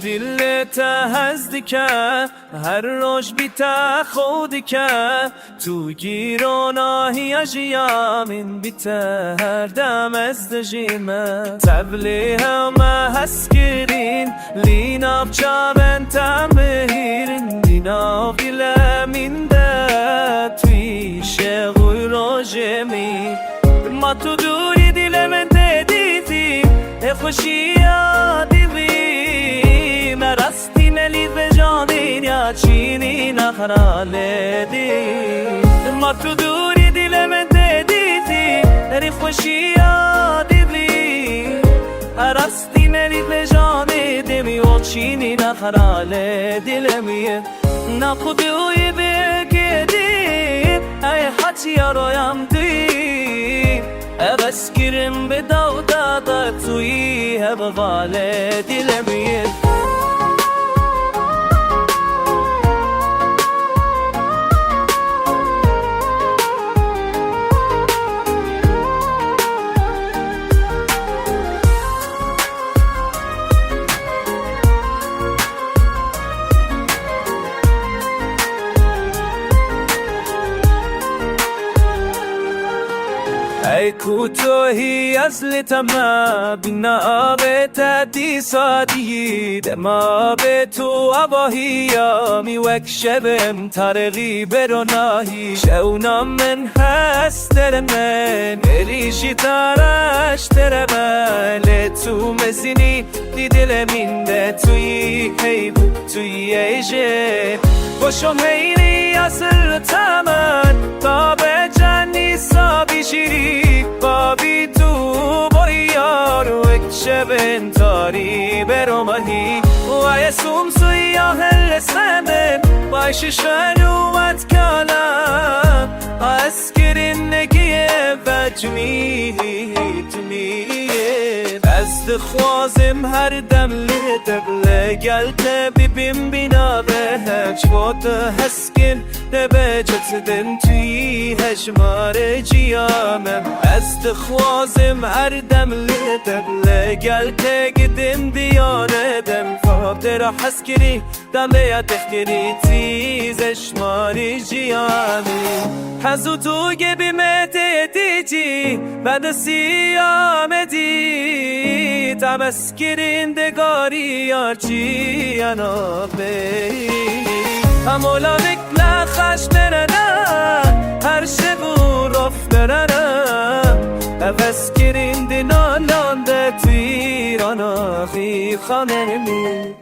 دل تهزدی که هر روش بیتا خودی که تو گیراناهی اجیامین بیتا هر دم از دجیمه تبلی همه هسکرین لیناب چابن تمهیرین دیناب گلمین ده توی شغوی روژمی ما تو دوری دلم دیدی خوشی دیدی مرستی ملی به جانین یا چینی نخراله دی ما تو دوری دلم دیدی ری خوشی دیدی مرستی ملی به جانی دیمی و چینی نخراله دلمیه نخودوی بگیدی ای حتی رویم دی بس گیرم به دادا توی هب غاله دلمیه ای کوتاهی اصل تمام بینا به تدی سادی دما به تو عباهی می وک شبم ترقی بروناهی شونام من هست در من ریشی ترش در من تو مزینی دی دل مینده توی حیب توی ایجه باشم هیری اصل تمام تا به جنی سابی شیری بابی تو با یار و یک شب تاری برمانی و یه سوم سوی آهل سمن بایش شنوت کلم اسکرین نگیه و جمیه بست خوازم هر دم لدبله گلت ببین بینا به هجوات هسکن دبه جتدن توی هجمار جیامم بست خوازم هر دم لدبله گلت گدم دیانه دم فاب درا حسکری دمه یا تخکری تیزش ماری جیامی حزو تو گبی مهده دیجی بعد سیامدی تمسکرین دگاری یارچی انا بی همولا بکلا خش برنم هر شبو رف برنم اوسکرین دینالان ده تیرانا خی خانمی